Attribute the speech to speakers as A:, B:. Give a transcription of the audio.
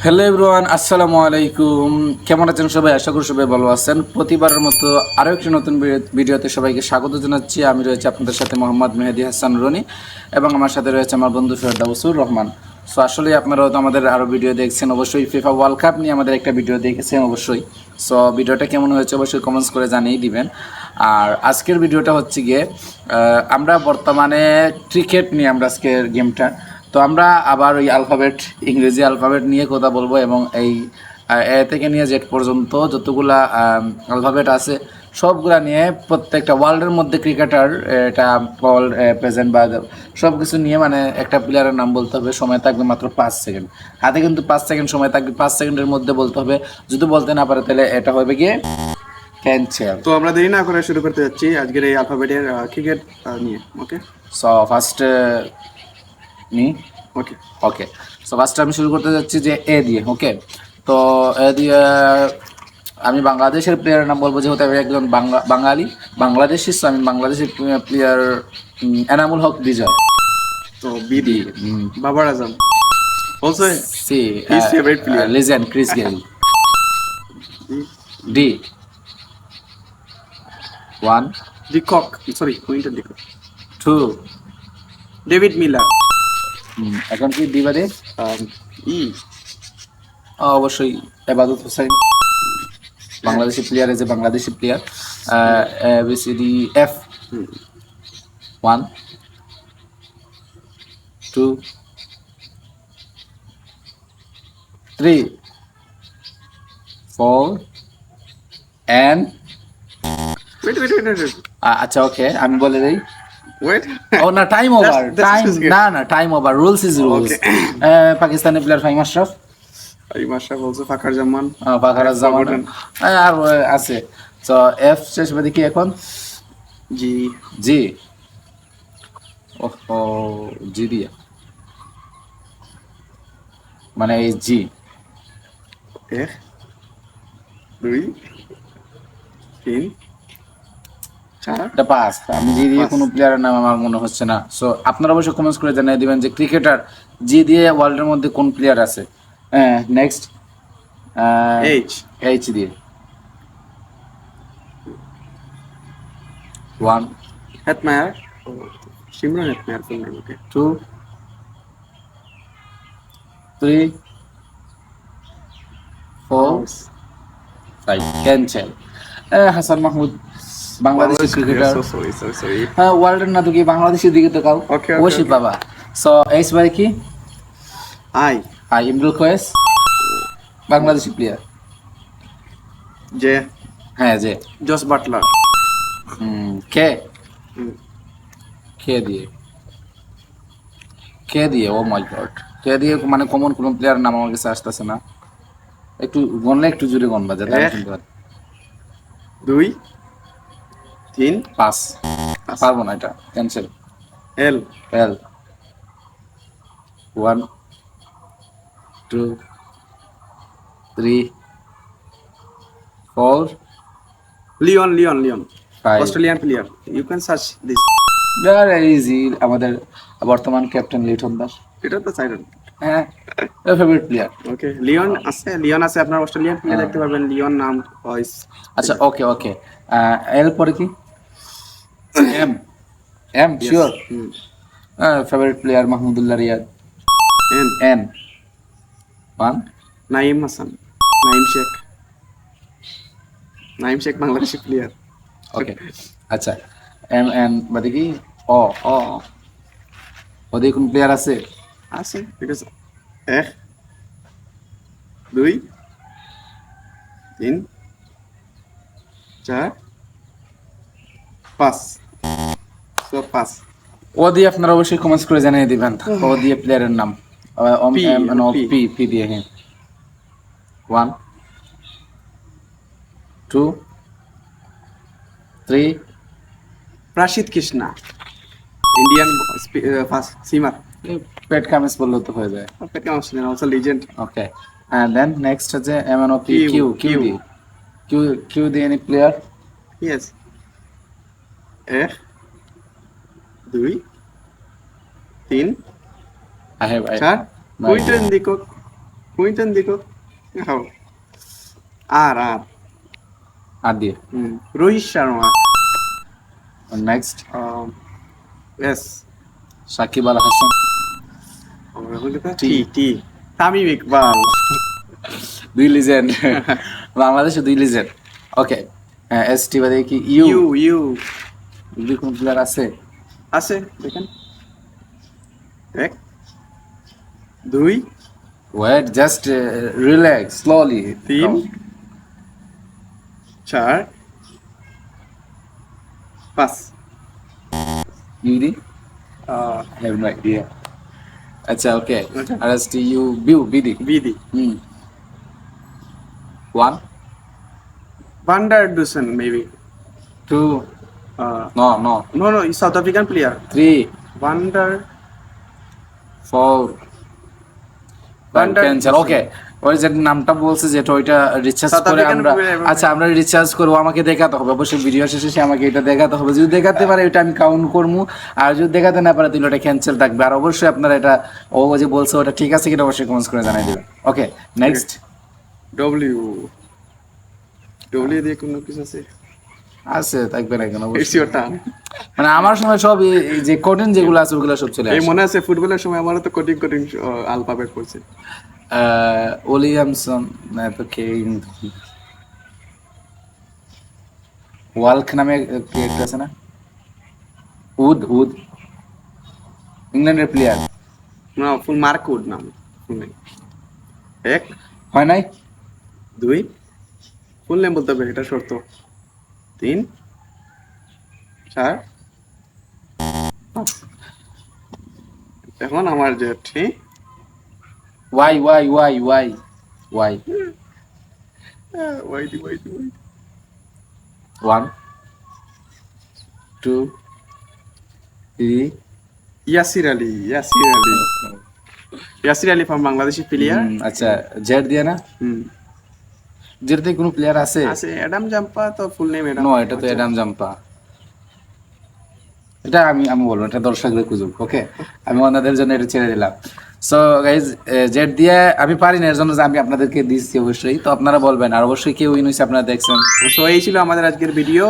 A: Hello everyone, আসসালামু আলাইকুম। কেমন আছেন সবাই? আশা করি সবাই ভালো আছেন। প্রতিবারের মতো আরও একটি নতুন ভিডিওতে সবাইকে স্বাগত জানাচ্ছি। আমি রয়েছে আপনাদের সাথে মোহাম্মদ মেহেদি হাসান রনি এবং আমার সাথে রয়েছে আমার বন্ধু সৈয়দ দাউসুর রহমান। সো আসলে আপনারা তো আমাদের আরও ভিডিও দেখছেন, অবশ্যই ফিফা ওয়ার্ল্ড কাপ নিয়ে আমাদের একটা ভিডিও দেখেছেন অবশ্যই। সো ভিডিওটা কেমন হয়েছে অবশ্যই কমেন্টস করে জানিয়ে দিবেন। আর আজকের ভিডিওটা হচ্ছে গিয়ে আমরা বর্তমানে ক্রিকেট নিয়ে আমরা আজকের গেমটা, তো আমরা আবার ওই আলফাবেট, ইংরেজি আলফাবেট নিয়ে কথা বলবো এবং এই এ থেকে নিয়ে জেড পর্যন্ত যতগুলা আলফাবেট আছে সবগুলা নিয়ে প্রত্যেকটা ওয়ার্ল্ডের মধ্যে ক্রিকেটার, এটা ওয়ার্ল্ড প্রেজেন্ট বা সব কিছু নিয়ে মানে একটা প্লেয়ারের নাম বলতে হবে। সময় থাকবে মাত্র 5 সেকেন্ড, হাতে কিন্তু 5 সেকেন্ড সময় থাকবে। 5 সেকেন্ডের মধ্যে বলতে হবে। যদি বলতে না পারে তাহলে এটা হবে গিয়ে ক্যান্সেল।
B: তো আমরা দেরি না করে শুরু করতে যাচ্ছি আজকের এই অ্যালফাবেটের ক্রিকেট নিয়ে। ওকে
A: সো ফার্স্ট নি
B: ওকে
A: ওকে। সো ফার্স্ট আমি শুরু করতে যাচ্ছি যে এ দিয়ে। ওকে, তো এ দিয়ে আমি বাংলাদেশের প্লেয়ারের নাম বলবো, যেহেতু আমি একজন বাঙালি বাংলাদেশি। সো আমি বাংলাদেশের প্লেয়ার এনামুল হক বিজয়।
B: তো বি
A: ডি,
B: দিয়ে Babar Azam, also
A: see
B: his favorite player.
A: Legend Chris Gayle. D 1
B: de Kock, sorry Quinton de Kock.
A: 2
B: David Miller.
A: এখন কি ডি বাদে
B: ই
A: অবশ্যই Ebadot Hossain, Bangladeshi player, as a Bangladeshi player. BCD F 1 2 3 4 and
B: wait
A: আচ্ছা ওকে, আমি বলে দেই।
B: ওয়েট
A: ও না, টাইম ওভার, টাইম না না, time over, rules is rules.
B: Okay.
A: Pakistani player Fahim Ashraf,
B: মাশা বলছো ফাকার জামান,
A: ফাখার জামান, আর আছে। তো এফ শেষ বাদে কি এখন?
B: জি
A: জি, ওহো, জি দিয়ে মানে এই জি।
B: এক দুই তিন চার
A: এটা পাস। আমি জি দিয়ে
B: পাঁচ।
A: কোনো প্লেয়ারের নাম আমার মনে হচ্ছে না। সো আপনারা অবশ্যই কমেন্টস করে জানিয়ে দিবেন যে ক্রিকেটার জি দিয়ে ওয়ার্ল্ডের মধ্যে কোন প্লেয়ার আছে। নেক্সট
B: এইচ
A: এইচ দিয়ে 1
B: Hetmyer, Shimron Hetmyer full name. Okay
A: 2 3 4 5 cancel. Hasan Mahmud, Bangladeshi cricketer.
B: Sorry
A: হ্যাঁ, ওয়ার্ল্ডের না তো কি বাংলাদেশের দিকে তো কাউ
B: Okay,
A: অবশ্যই
B: okay.
A: বাবা। সো এইচ বাই কি?
B: I
A: Imrul Kayes, Bangladeshi player.
B: J
A: হ্যাঁ, যে
B: জস বাটলার।
A: কে কে দিয়ে কে দিয়ে ও মাই গড, কে দিয়ে মানে কমন কোন প্লেয়ার নাম আমার কাছে আসতেছে না। একটু গনলে একটু জোরে গনবা যাতে আমি শুনতে পারি।
B: দুই তিন
A: পাস, পারবো না, এটা cancel.
B: L
A: L 1 2 3 4
B: Lyon Lyon Lyon
A: 5
B: Australian player. You can search this.
A: Very easy. আমাদের বর্তমান ক্যাপ্টেন লিটন দাস।
B: এটা তো সাইড।
A: হ্যাঁ, ফেভারিট প্লেয়ার।
B: ওকে লিওন আছে, লিওন আছে, আপনার অস্ট্রেলিয়ান প্লেয়ার দেখতে পারবেন। লিওন নাম ভয়েস।
A: আচ্ছা ওকে ওকে। এল পরে কি? M M sure. Favourite player Mahmudullah Riyad.
B: N
A: N 1
B: Naim Hasan, Naim Sheikh, Naim Sheikh Bangladeshi player.
A: Okay. আচ্ছা, এম এন বাদে কি? ও ও ওদের কোন প্লেয়ার আছে?
B: আছে বিকজ এক দুই তিন চার পাঁচ। সো পাঁচ।
A: ও দিয়ে আপনারা অবশ্যই কমেন্টস করে জানিয়ে দিবেন ও দিয়ে প্লেয়ারের নাম।
B: P,
A: পি পি দিয়ে। হ্যাঁ 1 2 3
B: Rashid Krishna, Indian first seamer.
A: Pat Cummins বললেও তো হয়ে যায়।
B: Also legend.
A: Okay, and then next হচ্ছে M N O P
B: Q,
A: Q Q
B: Q.
A: দিয়ে। কিউ কিউ দিয়ে এনি প্লেয়ার?
B: ইয়েস এক দুই তিন
A: আই হ্যাভ
B: চার কুইন্টন ডিকক। কুইন্টন দিকো হাও আর
A: আর দিয়ে
B: Rohit Sharma
A: next
B: S
A: Shakib Al Hasan
B: T T Tamim Iqbal
A: দুই লিজেন্ড বাংলাদেশে দুই লিজেন্ড ওকে এস টি বাদে কি ইউ
B: ইউ ইউ
A: দুই কোন প্লেয়ার আছে
B: আছে দেখেন এক দুই
A: ওয়েট জাস্ট রিল্যাক্স স্লোলি
B: তিন চার পাঁচ
A: ইউডি হ্যাভ নো আইডিয়া আচ্ছা okay R S T U V বিডি
B: বিডি
A: one
B: van der Dussen maybe
A: two no no
B: no no South African player
A: three
B: van der
A: four
B: Vander
A: ক্যান্সার
B: Dussen.
A: ওকে ওই যে নামটা বলছে যেটা ওইটা রিচার্জ
B: South
A: করে
B: African
A: আমরা
B: player.
A: আচ্ছা আমরা রিচার্জ করবো আমাকে দেখাতে হবে অবশ্যই ভিডিও শেষে সে আমাকে এটা দেখাতে হবে যদি দেখাতে পারে এটা আমি কাউন্ট করবো আর যদি দেখাতে না পারে তাহলে ওটা ক্যান্সেল থাকবে আর অবশ্যই আপনারা এটা ও যে বলছে ওটা ঠিক আছে কিনা অবশ্যই কমেন্টস করে জানাই দেবেন ওকে নেক্সট
B: ডব্লিউ ডব্লিউ দিয়ে কোনো কিছু আছে
A: আছে থাকবে না কেন অবশ্যই।
B: ইটস ইওর টার্ন
A: মানে আমার সময় সব এই যে কঠিন যেগুলো আছে ওগুলো সব চলে
B: এই
A: আসে
B: মনে আছে ফুটবলের সময় আমারও তো কোটিং কোটিং আলফাবেট পড়ছে
A: উইলিয়ামসন না তো কে ওয়ালক নামে প্লেয়ার আছে না উড উড ইংল্যান্ডের প্লেয়ার
B: না ফুল মার্কউড নাম ফুল নেম এক
A: হয় নাই
B: দুই ফুল নেম বলতে হবে এটা শর্ত তিন চার পাঁচ। এখন আমার যে ঠিক
A: Y Y Y Y Y
B: ওয়াইটি ওয়াইটি
A: one two three
B: Yasir Ali from Bangladeshi player
A: আচ্ছা জেড দিয়ে না
B: হুম
A: জেডতে কোনো প্লেয়ার আছে
B: আছে অ্যাডাম জাম্পা তো ফুল নেম
A: নো এটা তো এডাম জাম্পা এটা আমি আমি বলবো এটা দর্শকদের খুঁজুক ওকে আমি ওনাদের জন্য এটা ছেড়ে দিলাম সো গাইজ জেড দিয়ে আমি পারি না এর জন্য যে আমি আপনাদেরকে দিচ্ছি অবশ্যই তো আপনারা বলবেন আর অবশ্যই কেউ উইন হয়েছে আপনারা দেখছেন
B: সো এই ছিল আমাদের আজকের ভিডিও